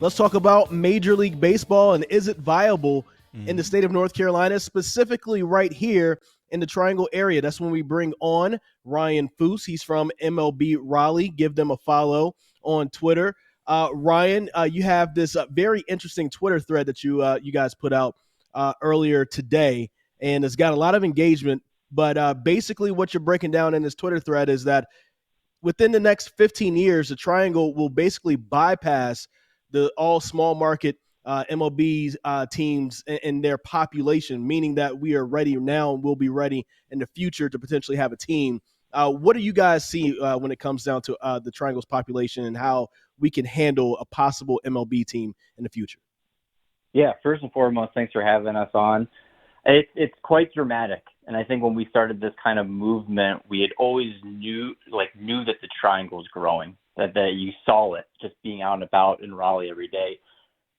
Let's talk about Major League Baseball and is it viable in the state of North Carolina, specifically right here in the Triangle area. That's when we bring on Ryse Foose. He's from MLB Raleigh. Give them a follow on Twitter. Ryan, you have this very interesting Twitter thread that you guys put out earlier today, and it's got a lot of engagement. But basically what you're breaking down in this Twitter thread is that within the next 15 years, the Triangle will basically bypass the all small market MLB teams and their population, meaning that we are ready now and will be ready in the future to potentially have a team. What do you guys see when it comes down to the Triangle's population and how we can handle a possible MLB team in the future? Yeah, first and foremost, thanks for having us on. It's quite dramatic. And I think when we started this kind of movement, we had always knew that the Triangle is growing, that you saw it just being out and about in Raleigh every day.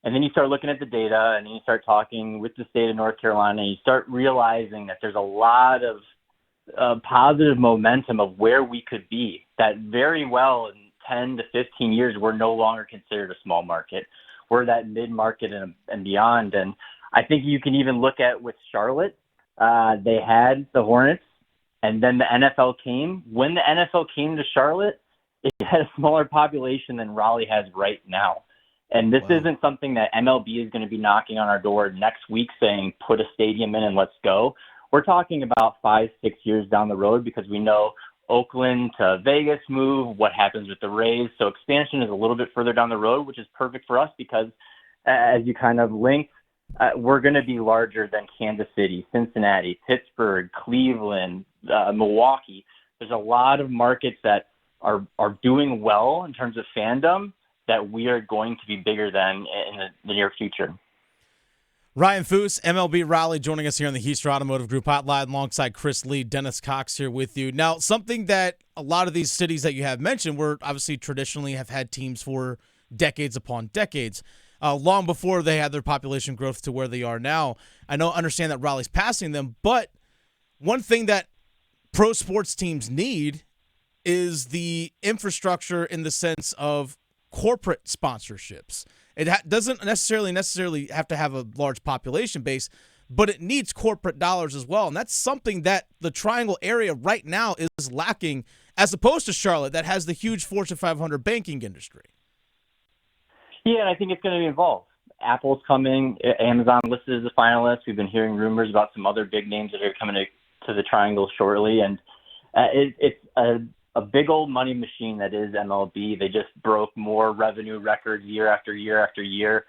And then you start looking at the data and then you start talking with the state of North Carolina and you start realizing that there's a lot of positive momentum of where we could be, that very well in 10 to 15 years, we're no longer considered a small market. We're that mid-market and beyond. And I think you can even look at with Charlotte. They had the Hornets, and then the NFL came. When the NFL came to Charlotte, it had a smaller population than Raleigh has right now. And this isn't something that MLB is going to be knocking on our door next week saying, put a stadium in and let's go. We're talking about 5-6 years down the road because we know Oakland to Vegas move, what happens with the Rays. So expansion is a little bit further down the road, which is perfect for us because as you kind of linked, we're going to be larger than Kansas City, Cincinnati, Pittsburgh, Cleveland, Milwaukee. There's a lot of markets that are doing well in terms of fandom that we are going to be bigger than in the near future. Ryse Foose, MLB Raleigh, joining us here on the Heister Automotive Group hotline alongside Chris Lea Dennis Cox here with you. Now, something that a lot of these cities that you have mentioned were obviously traditionally have had teams for decades upon decades. Long before they had their population growth to where they are now. I understand that Raleigh's passing them, but one thing that pro sports teams need is the infrastructure in the sense of corporate sponsorships. It doesn't necessarily have to have a large population base, but it needs corporate dollars as well, and that's something that the Triangle area right now is lacking, as opposed to Charlotte that has the huge Fortune 500 banking industry. Yeah, and I think it's going to be involved. Apple's coming. Amazon listed as a finalist. We've been hearing rumors about some other big names that are coming to the Triangle shortly. And it's a big old money machine that is MLB. They just broke more revenue records year after year after year.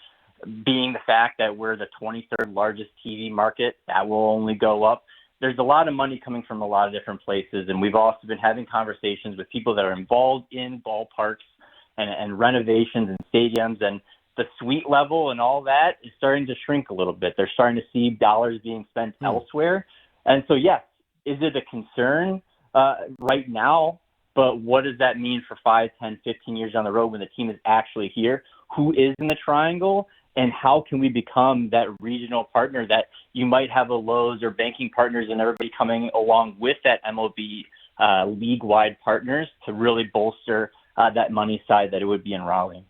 Being the fact that we're the 23rd largest TV market, that will only go up. There's a lot of money coming from a lot of different places. And we've also been having conversations with people that are involved in ballparks and renovations and stadiums, and the suite level and all that is starting to shrink a little bit. They're starting to see dollars being spent elsewhere. And so, yes, is it a concern right now? But what does that mean for 5, 10, 15 years down the road when the team is actually here? Who is in the Triangle? And how can we become that regional partner that you might have a Lowe's or banking partners and everybody coming along with that MLB league-wide partners to really bolster that money side that it would be in Raleigh.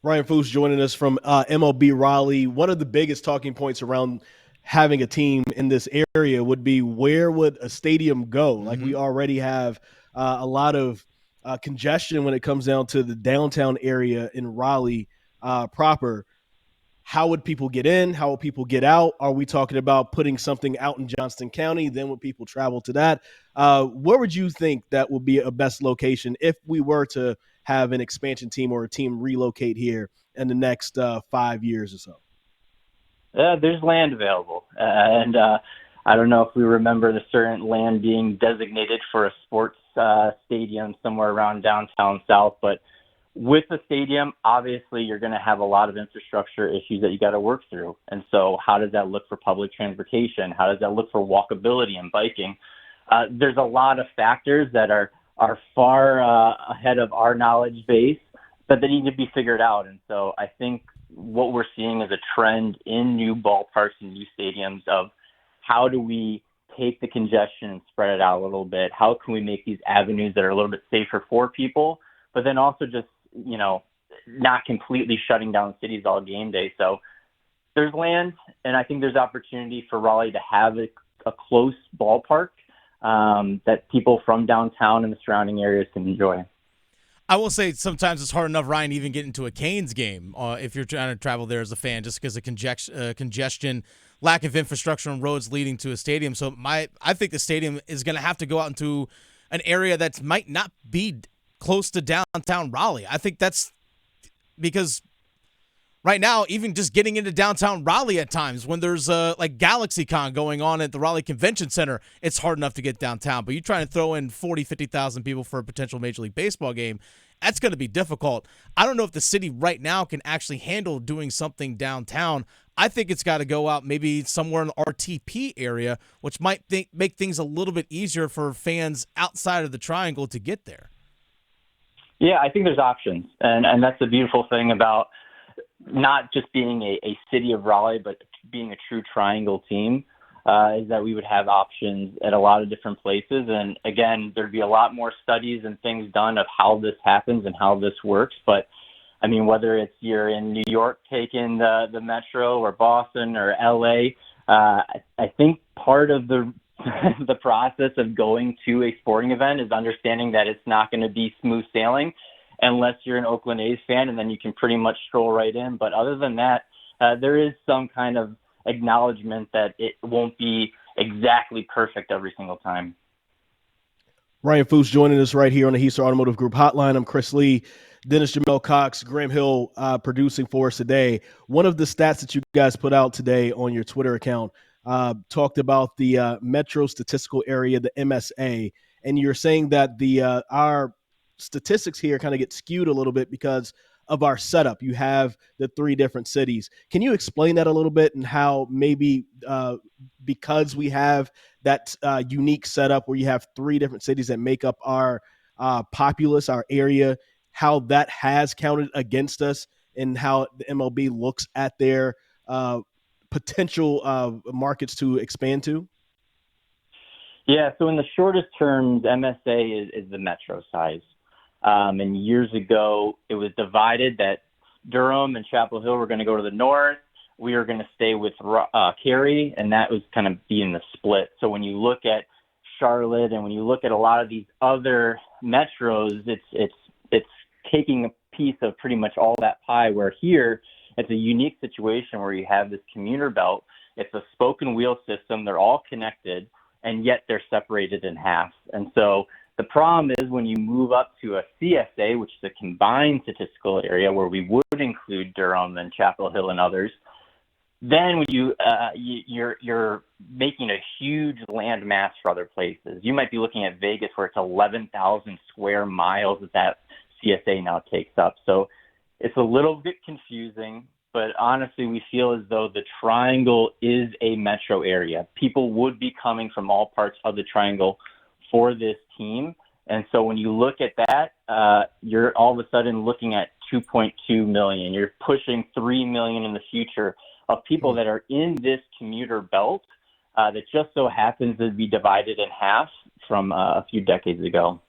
Ryse Foose joining us from MLB Raleigh. One of the biggest talking points around having a team in this area would be where would a stadium go? Like we already have a lot of congestion when it comes down to the downtown area in Raleigh proper. How would people get in? How would people get out? Are we talking about putting something out in Johnston County? Then would people travel to that? Where would you think that would be a best location if we were to have an expansion team or a team relocate here in the next 5 years or so? There's land available. And I don't know if we remember the certain land being designated for a sports stadium somewhere around downtown South, but with the stadium, obviously, you're going to have a lot of infrastructure issues that you got to work through. And so how does that look for public transportation? How does that look for walkability and biking? There's a lot of factors that are far ahead of our knowledge base, but they need to be figured out. And so I think what we're seeing is a trend in new ballparks and new stadiums of how do we take the congestion and spread it out a little bit? How can we make these avenues that are a little bit safer for people, but then also just not completely shutting down cities all game day. So there's land, and I think there's opportunity for Raleigh to have a close ballpark that people from downtown and the surrounding areas can enjoy. I will say sometimes it's hard enough, Ryan, even getting to a Canes game if you're trying to travel there as a fan, just because of congestion, lack of infrastructure and roads leading to a stadium. So I think the stadium is going to have to go out into an area that might not be close to downtown Raleigh. I think that's because right now, even just getting into downtown Raleigh at times when there's like GalaxyCon going on at the Raleigh Convention Center, it's hard enough to get downtown. But you try to throw in 40, 50,000 people for a potential Major League Baseball game, that's going to be difficult. I don't know if the city right now can actually handle doing something downtown. I think it's got to go out maybe somewhere in the RTP area, which might make things a little bit easier for fans outside of the Triangle to get there. Yeah, I think there's options. And that's the beautiful thing about not just being a city of Raleigh, but being a true Triangle team, is that we would have options at a lot of different places. And again, there'd be a lot more studies and things done of how this happens and how this works. But I mean, whether it's you're in New York taking the Metro or Boston or LA, I think part of the the process of going to a sporting event is understanding that it's not going to be smooth sailing unless you're an Oakland A's fan, and then you can pretty much stroll right in. But other than that, there is some kind of acknowledgement that it won't be exactly perfect every single time. Ryse Foose joining us right here on the Heaster Automotive Group Hotline. I'm Chris Lea Dennis Cox, Graham Hill producing for us today. One of the stats that you guys put out today on your Twitter account talked about the Metro Statistical Area, the MSA, and you're saying that the our statistics here kind of get skewed a little bit because of our setup. You have the three different cities. Can you explain that a little bit and how maybe because we have that unique setup where you have three different cities that make up our populace, our area, how that has counted against us and how the MLB looks at their potential markets to expand to? Yeah, so in the shortest terms, MSA is the metro size. And years ago, it was divided that Durham and Chapel Hill were going to go to the north. We were going to stay with Cary, and that was kind of being the split. So when you look at Charlotte and when you look at a lot of these other metros, it's taking a piece of pretty much all that pie, where here it's a unique situation where you have this commuter belt. It's a spoke and wheel system. They're all connected, and yet they're separated in half. And so the problem is when you move up to a CSA, which is a combined statistical area where we would include Durham and Chapel Hill and others, then when you're making a huge land mass for other places. You might be looking at Vegas where it's 11,000 square miles that CSA now takes up. So it's a little bit confusing, but honestly, we feel as though the Triangle is a metro area. People would be coming from all parts of the Triangle for this team. And so when you look at that, you're all of a sudden looking at 2.2 million. You're pushing 3 million in the future of people that are in this commuter belt that just so happens to be divided in half from a few decades ago.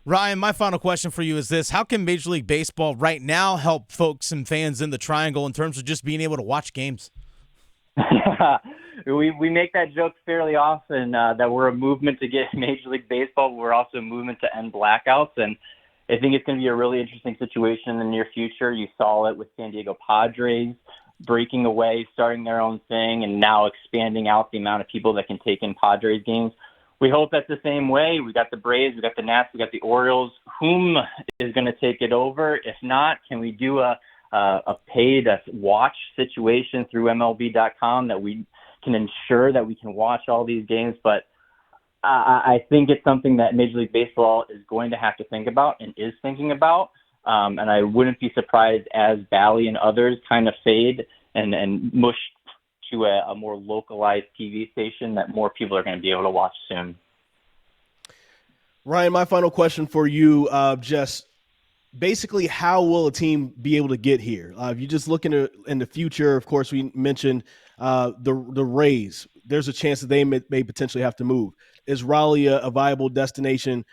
Ryan, my final question for you is this. How can Major League Baseball right now help folks and fans in the Triangle in terms of just being able to watch games? We make that joke fairly often that we're a movement to get Major League Baseball. We're also a movement to end blackouts. And I think it's going to be a really interesting situation in the near future. You saw it with San Diego Padres breaking away, starting their own thing, and now expanding out the amount of people that can take in Padres games. We hope that's the same way. We got the Braves, we got the Nats, we got the Orioles. Whom is going to take it over? If not, can we do a paid watch situation through MLB.com that we can ensure that we can watch all these games? But I think it's something that Major League Baseball is going to have to think about and is thinking about. And I wouldn't be surprised as Bally and others kind of fade and mush to a more localized TV station that more people are going to be able to watch soon. Ryan, my final question for you, just basically how will a team be able to get here? If you just look in the future, of course, we mentioned the Rays. There's a chance that they may potentially have to move. Is Raleigh a viable destination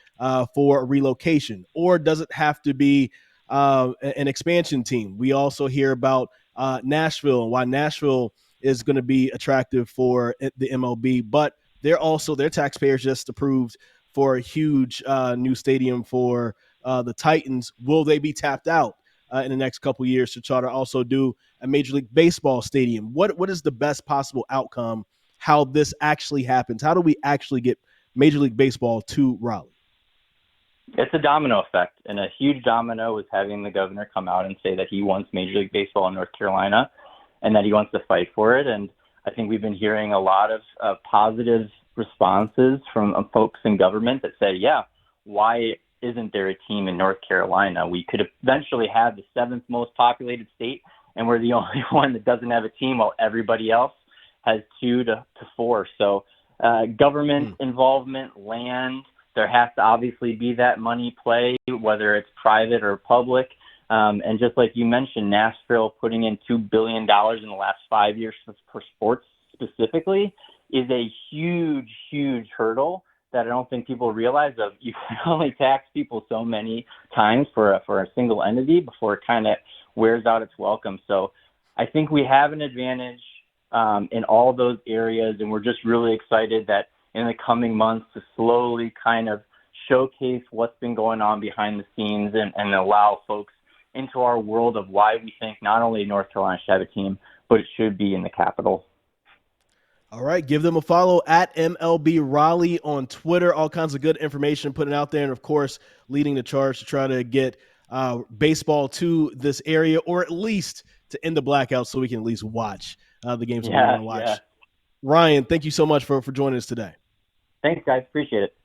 for a relocation? Or does it have to be an expansion team. We also hear about Nashville and why Nashville is going to be attractive for the MLB, but their taxpayers just approved for a huge new stadium for the Titans. Will they be tapped out in the next couple years to try to also do a Major League Baseball stadium? What is the best possible outcome? How this actually happens? How do we actually get Major League Baseball to Raleigh? It's a domino effect, and a huge domino is having the governor come out and say that he wants Major League Baseball in North Carolina and that he wants to fight for it. And I think we've been hearing a lot of positive responses from folks in government that say, yeah, why isn't there a team in North Carolina? We could eventually have the seventh most populated state, and we're the only one that doesn't have a team while everybody else has 2 to 4. So government involvement, land, there has to obviously be that money play, whether it's private or public. And just like you mentioned, Nashville putting in $2 billion in the last 5 years for sports specifically is a huge, huge hurdle that I don't think people realize of. You can only tax people so many times for a single entity before it kind of wears out its welcome. So I think we have an advantage in all those areas, and we're just really excited that in the coming months to slowly kind of showcase what's been going on behind the scenes and allow folks into our world of why we think not only North Carolina should have a team, but it should be in the capital. All right, give them a follow at MLB Raleigh on Twitter. All kinds of good information putting out there, and of course, leading the charge to try to get baseball to this area, or at least to end the blackout so we can at least watch the games we want to watch. Yeah. Ryan, thank you so much for joining us today. Thanks, guys. Appreciate it.